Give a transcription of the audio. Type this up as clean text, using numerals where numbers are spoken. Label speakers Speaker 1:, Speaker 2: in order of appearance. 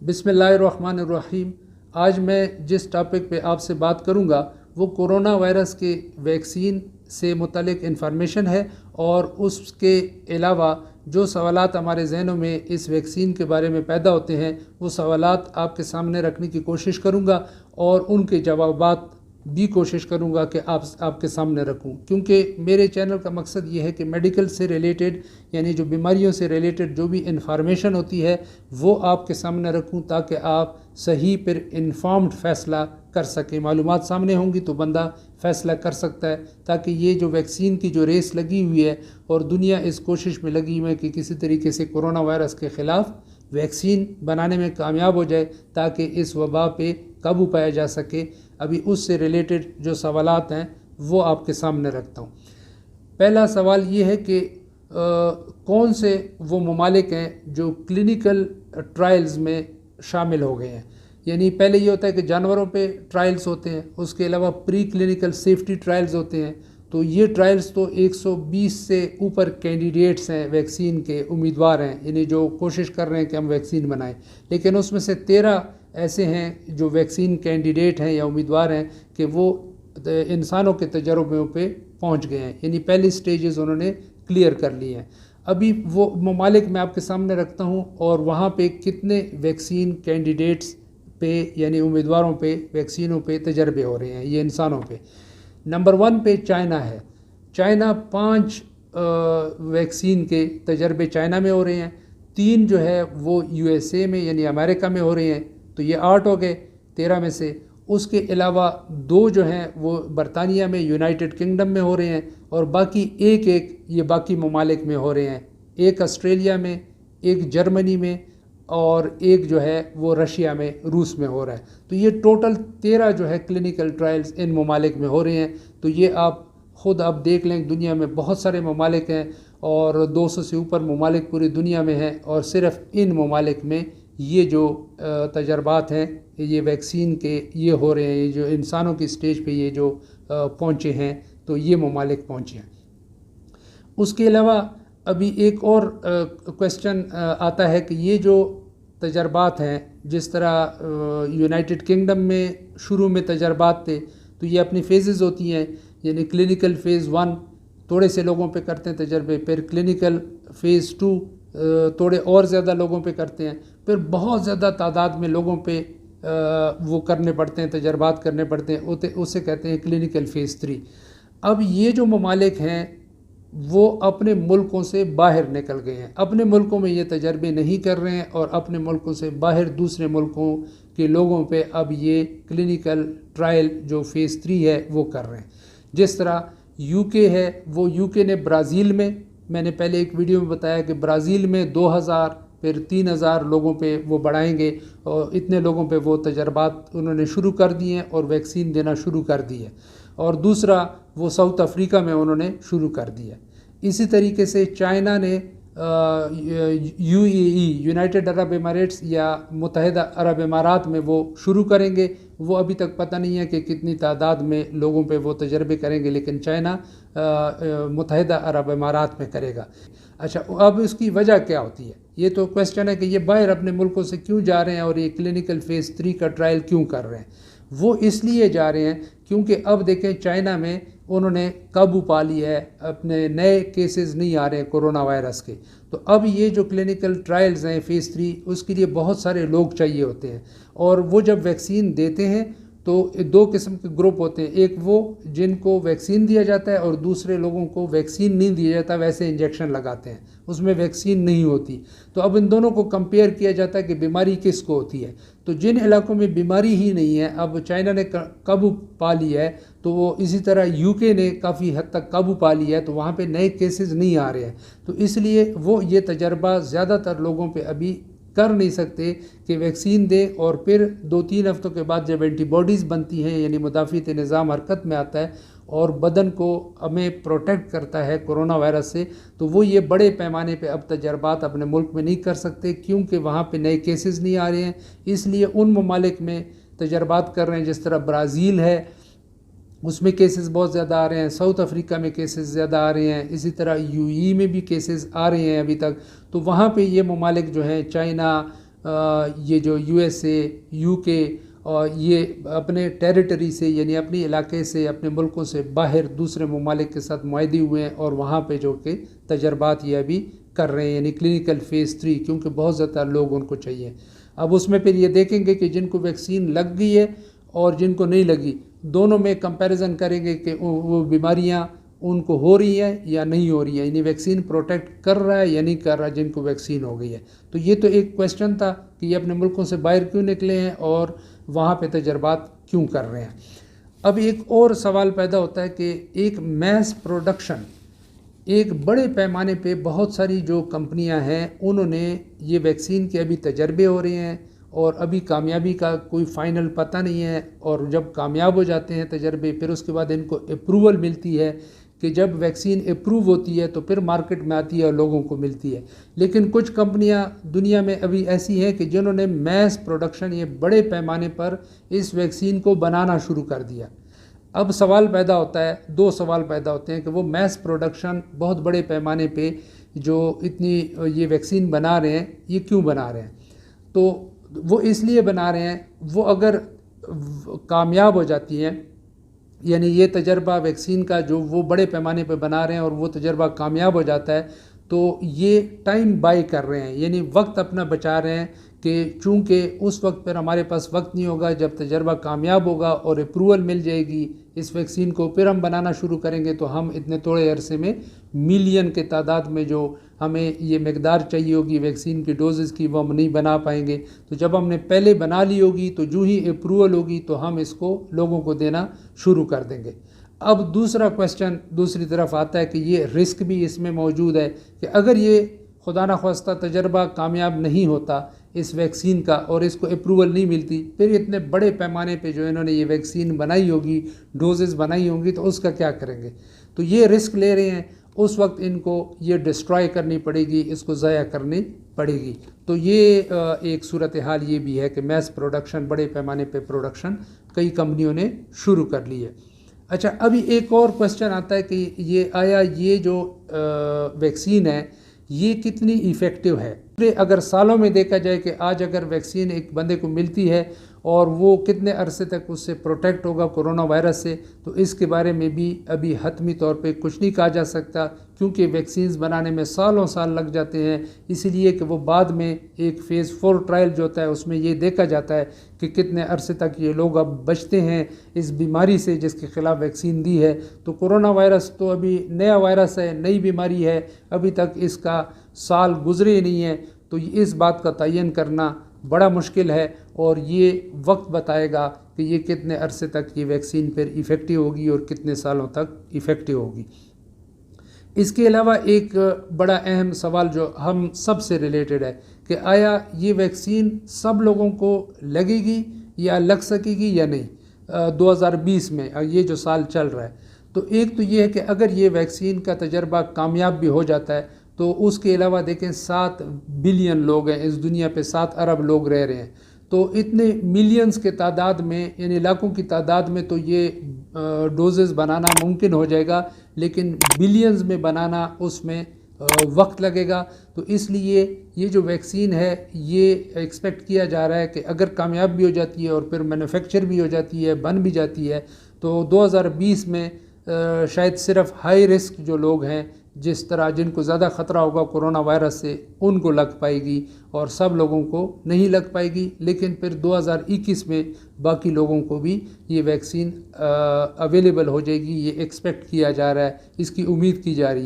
Speaker 1: بسم اللہ الرحمن الرحیم۔ آج میں جس ٹاپک پہ آپ سے بات کروں گا وہ کورونا وائرس کے ویکسین سے متعلق انفارمیشن ہے، اور اس کے علاوہ جو سوالات ہمارے ذہنوں میں اس ویکسین کے بارے میں پیدا ہوتے ہیں وہ سوالات آپ کے سامنے رکھنے کی کوشش کروں گا، اور ان کے جوابات بھی کوشش کروں گا کہ آپ کے سامنے رکھوں، کیونکہ میرے چینل کا مقصد یہ ہے کہ میڈیکل سے ریلیٹڈ یعنی جو بیماریوں سے ریلیٹڈ جو بھی انفارمیشن ہوتی ہے وہ آپ کے سامنے رکھوں، تاکہ آپ صحیح پر انفارمڈ فیصلہ کر سکیں۔ معلومات سامنے ہوں گی تو بندہ فیصلہ کر سکتا ہے، تاکہ یہ جو ویکسین کی جو ریس لگی ہوئی ہے اور دنیا اس کوشش میں لگی ہوئی ہے کہ کسی طریقے سے کورونا وائرس کے خلاف ویکسین بنانے میں کامیاب ہو جائے تاکہ اس وبا پہ قابو پایا جا سکے، ابھی اس سے ریلیٹڈ جو سوالات ہیں وہ آپ کے سامنے رکھتا ہوں۔ پہلا سوال یہ ہے کہ کون سے وہ ممالک ہیں جو کلینیکل ٹرائلز میں شامل ہو گئے ہیں۔ یعنی پہلے یہ ہوتا ہے کہ جانوروں پہ ٹرائلز ہوتے ہیں، اس کے علاوہ پری کلینیکل سیفٹی ٹرائلز ہوتے ہیں، تو یہ ٹرائلز تو 120 سے اوپر کینڈیڈیٹس ہیں، ویکسین کے امیدوار ہیں، یعنی جو کوشش کر رہے ہیں کہ ہم ویکسین بنائیں، لیکن اس میں سے 13 ایسے ہیں جو ویکسین کینڈیڈیٹ ہیں یا امیدوار ہیں کہ وہ انسانوں کے تجربوں پہ پہنچ گئے ہیں، یعنی پہلی سٹیجز انہوں نے کلیئر کر لی ہیں۔ ابھی وہ ممالک میں آپ کے سامنے رکھتا ہوں اور وہاں پہ کتنے ویکسین کینڈیڈیٹس پہ یعنی امیدواروں پہ ویکسینوں پہ تجربے ہو رہے ہیں، یہ انسانوں پہ۔ نمبر 1 پہ چائنا ہے۔ چائنا 5 ویکسین کے تجربے چائنا میں ہو رہے ہیں، 3 جو ہے وہ USA میں یعنی امریکہ میں ہو رہے ہیں، تو یہ 8 ہو گئے 13 میں سے۔ اس کے علاوہ 2 جو ہیں وہ برطانیہ میں یونائٹڈ کنگڈم میں ہو رہے ہیں، اور باقی ایک یہ باقی ممالک میں ہو رہے ہیں، ایک آسٹریلیا میں، ایک جرمنی میں، اور ایک جو ہے وہ رشیا میں روس میں ہو رہا ہے۔ تو یہ ٹوٹل 13 جو ہے کلینیکل ٹرائلز ان ممالک میں ہو رہے ہیں۔ تو یہ آپ خود دیکھ لیں، دنیا میں بہت سارے ممالک ہیں اور 200 سے اوپر ممالک پوری دنیا میں ہیں، اور صرف ان ممالک میں یہ جو تجربات ہیں یہ ویکسین کے یہ ہو رہے ہیں، یہ جو انسانوں کی سٹیج پہ یہ جو پہنچے ہیں تو یہ ممالک پہنچے ہیں۔ اس کے علاوہ ابھی ایک اور کویسچن آتا ہے کہ یہ جو تجربات ہیں، جس طرح یونائٹڈ کنگڈم میں شروع میں تجربات تھے تو یہ اپنی فیزز ہوتی ہیں، یعنی کلینیکل فیز 1 تھوڑے سے لوگوں پہ کرتے ہیں تجربے، پھر کلینیکل فیز 2 تھوڑے اور زیادہ لوگوں پہ کرتے ہیں، پھر بہت زیادہ تعداد میں لوگوں پہ وہ کرنے پڑتے ہیں، تجربات کرنے پڑتے ہیں، اسے کہتے ہیں کلینیکل فیز 3۔ اب یہ جو ممالک ہیں وہ اپنے ملکوں سے باہر نکل گئے ہیں، اپنے ملکوں میں یہ تجربے نہیں کر رہے ہیں، اور اپنے ملکوں سے باہر دوسرے ملکوں کے لوگوں پہ اب یہ کلینیکل ٹرائل جو فیز 3 ہے وہ کر رہے ہیں۔ جس طرح UK ہے، وہ UK نے برازیل میں نے پہلے ایک ویڈیو میں بتایا کہ برازیل میں 2000 پھر 3000 لوگوں پہ وہ بڑھائیں گے، اور اتنے لوگوں پہ وہ تجربات انہوں نے شروع کر دیے ہیں اور ویکسین دینا شروع کر دی ہے۔ اور دوسرا وہ ساؤتھ افریقہ میں انہوں نے شروع کر دیا ہے۔ اسی طریقے سے چائنا نے UAE یونائٹڈ عرب اماراتس یا متحدہ عرب امارات میں وہ شروع کریں گے، وہ ابھی تک پتہ نہیں ہے کہ کتنی تعداد میں لوگوں پہ وہ تجربے کریں گے، لیکن چائنا متحدہ عرب امارات میں کرے گا۔ اچھا، اب اس کی وجہ کیا ہوتی ہے؟ یہ تو کویسچن ہے کہ یہ باہر اپنے ملکوں سے کیوں جا رہے ہیں اور یہ کلینیکل فیز 3 کا ٹرائل کیوں کر رہے ہیں؟ وہ اس لیے جا رہے ہیں کیونکہ اب دیکھیں چائنا میں انہوں نے قابو پا لیا ہے، اپنے نئے کیسز نہیں آ رہے ہیں کورونا وائرس کے، تو اب یہ جو کلینیکل ٹرائلز ہیں فیز 3 اس کے لیے بہت سارے لوگ چاہیے ہوتے ہیں، اور وہ جب ویکسین دیتے ہیں تو 2 قسم کے گروپ ہوتے ہیں، ایک وہ جن کو ویکسین دیا جاتا ہے اور دوسرے لوگوں کو ویکسین نہیں دیا جاتا، ویسے انجیکشن لگاتے ہیں، اس میں ویکسین نہیں ہوتی۔ تو اب ان دونوں کو کمپیئر کیا جاتا ہے کہ بیماری کس کو ہوتی ہے، تو جن علاقوں میں بیماری ہی نہیں ہے اب چائنا نے قابو پا لیا ہے، تو وہ اسی طرح UK نے کافی حد تک قابو پا لیا ہے، تو وہاں پہ نئے کیسز نہیں آ رہے ہیں، تو اس لیے وہ یہ تجربہ زیادہ تر لوگوں پہ ابھی کر نہیں سکتے کہ ویکسین دے، اور پھر 2-3 ہفتوں کے بعد جب اینٹی باڈیز بنتی ہیں یعنی مدافعت نظام حرکت میں آتا ہے اور بدن کو ہمیں پروٹیکٹ کرتا ہے کورونا وائرس سے، تو وہ یہ بڑے پیمانے پہ اب تجربات اپنے ملک میں نہیں کر سکتے کیونکہ وہاں پہ نئے کیسز نہیں آ رہے ہیں۔ اس لیے ان ممالک میں تجربات کر رہے ہیں، جس طرح برازیل ہے اس میں کیسز بہت زیادہ آ رہے ہیں، ساؤتھ افریقہ میں کیسز زیادہ آ رہے ہیں، اسی طرح UAE میں بھی کیسز آ رہے ہیں ابھی تک، تو وہاں پہ یہ ممالک جو ہیں چائنا، یہ جو USA UK اور یہ اپنے ٹیریٹری سے یعنی اپنی علاقے سے اپنے ملکوں سے باہر دوسرے ممالک کے ساتھ معاہدے ہوئے ہیں اور وہاں پہ جو کہ تجربات یہ ابھی کر رہے ہیں یعنی کلینکل فیز 3 کیونکہ بہت زیادہ لوگ ان کو چاہیے. اب اس میں پھر یہ دیکھیں گے کہ جن کو ویکسین لگ گئی ہے اور جن کو نہیں لگی دونوں میں کمپیریزن کریں گے کہ وہ بیماریاں ان کو ہو رہی ہیں یا نہیں ہو رہی ہیں یعنی ویکسین پروٹیکٹ کر رہا ہے یا نہیں کر رہا جن کو ویکسین ہو گئی ہے. تو یہ تو ایک کویشچن تھا کہ یہ اپنے ملکوں سے باہر کیوں نکلے ہیں اور وہاں پہ تجربات کیوں کر رہے ہیں. اب ایک اور سوال پیدا ہوتا ہے کہ ایک میس پروڈکشن ایک بڑے پیمانے پہ بہت ساری جو کمپنیاں ہیں انہوں نے یہ ویکسین کے ابھی تجربے ہو رہے ہیں اور ابھی کامیابی کا کوئی فائنل پتہ نہیں ہے اور جب کامیاب ہو جاتے ہیں تجربے پھر اس کے بعد ان کو اپروول ملتی ہے کہ جب ویکسین اپروو ہوتی ہے تو پھر مارکیٹ میں آتی ہے اور لوگوں کو ملتی ہے. لیکن کچھ کمپنیاں دنیا میں ابھی ایسی ہیں کہ جنہوں نے میس پروڈکشن یہ بڑے پیمانے پر اس ویکسین کو بنانا شروع کر دیا. اب سوال پیدا ہوتا ہے دو سوال پیدا ہوتے ہیں کہ وہ میس پروڈکشن بہت بڑے پیمانے پہ جو اتنی یہ ویکسین بنا رہے ہیں یہ کیوں بنا رہے ہیں. تو وہ اس لیے بنا رہے ہیں وہ اگر کامیاب ہو جاتی ہیں یعنی یہ تجربہ ویکسین کا جو وہ بڑے پیمانے پہ بنا رہے ہیں اور وہ تجربہ کامیاب ہو جاتا ہے تو یہ ٹائم بائی کر رہے ہیں یعنی وقت اپنا بچا رہے ہیں کہ چونکہ اس وقت پر ہمارے پاس وقت نہیں ہوگا جب تجربہ کامیاب ہوگا اور اپروول مل جائے گی اس ویکسین کو پھر ہم بنانا شروع کریں گے تو ہم اتنے تھوڑے عرصے میں ملین کے تعداد میں جو ہمیں یہ مقدار چاہیے ہوگی ویکسین کی ڈوزز کی وہ ہم نہیں بنا پائیں گے. تو جب ہم نے پہلے بنا لی ہوگی تو جو ہی اپروول ہوگی تو ہم اس کو لوگوں کو دینا شروع کر دیں گے. اب دوسرا کویشچن دوسری طرف آتا ہے کہ یہ رسک بھی اس میں موجود ہے کہ اگر یہ خدا نخواستہ تجربہ کامیاب نہیں ہوتا اس ویکسین کا اور اس کو اپروول نہیں ملتی پھر اتنے بڑے پیمانے پہ جو انہوں نے یہ ویکسین بنائی ہوگی ڈوزز بنائی ہوں گی تو اس کا کیا کریں گے. تو یہ رسک لے رہے ہیں اس وقت ان کو یہ ڈسٹرائے کرنی پڑے گی اس کو ضائع کرنی پڑے گی. تو یہ ایک صورتحال یہ بھی ہے کہ میس پروڈکشن بڑے پیمانے پہ پروڈکشن کئی کمپنیوں نے شروع کر لی ہے. اچھا ابھی ایک اور کویشچن آتا ہے کہ یہ آیا یہ جو ویکسین ہے یہ کتنی ایفیکٹو ہے. اگر سالوں میں دیکھا جائے کہ آج اگر ویکسین ایک بندے کو ملتی ہے اور وہ کتنے عرصے تک اس سے پروٹیکٹ ہوگا کورونا وائرس سے تو اس کے بارے میں بھی ابھی حتمی طور پہ کچھ نہیں کہا جا سکتا کیونکہ ویکسینز بنانے میں سالوں سال لگ جاتے ہیں. اسی لیے کہ وہ بعد میں ایک فیز 4 ٹرائل جو ہوتا ہے اس میں یہ دیکھا جاتا ہے کہ کتنے عرصے تک یہ لوگ اب بچتے ہیں اس بیماری سے جس کے خلاف ویکسین دی ہے. تو کورونا وائرس تو ابھی نیا وائرس ہے نئی بیماری ہے ابھی تک اس کا سال گزرے نہیں ہے تو اس بات کا تعین کرنا بڑا مشکل ہے اور یہ وقت بتائے گا کہ یہ کتنے عرصے تک یہ ویکسین پھر ایفیکٹو ہوگی اور کتنے سالوں تک ایفیکٹو ہوگی. اس کے علاوہ ایک بڑا اہم سوال جو ہم سب سے ریلیٹڈ ہے کہ آیا یہ ویکسین سب لوگوں کو لگے گی یا لگ سکے گی یا نہیں 2020 میں یہ جو سال چل رہا ہے. تو ایک تو یہ ہے کہ اگر یہ ویکسین کا تجربہ کامیاب بھی ہو جاتا ہے تو اس کے علاوہ دیکھیں 7 بلین لوگ ہیں اس دنیا پہ 7 ارب لوگ رہ رہے ہیں تو اتنے ملینز کے تعداد میں یعنی لاکھوں کی تعداد میں تو یہ ڈوزز بنانا ممکن ہو جائے گا لیکن بلینز میں بنانا اس میں وقت لگے گا. تو اس لیے یہ جو ویکسین ہے یہ ایکسپیکٹ کیا جا رہا ہے کہ اگر کامیاب بھی ہو جاتی ہے اور پھر مینوفیکچر بھی ہو جاتی ہے بن بھی جاتی ہے تو 2020 میں شاید صرف ہائی رسک جو لوگ ہیں جس طرح جن کو زیادہ خطرہ ہوگا کورونا وائرس سے ان کو لگ پائے گی اور سب لوگوں کو نہیں لگ پائے گی. لیکن پھر 2021 میں باقی لوگوں کو بھی یہ ویکسین اویلیبل ہو جائے گی یہ ایکسپیکٹ کیا جا رہا ہے اس کی امید کی جا رہی ہے.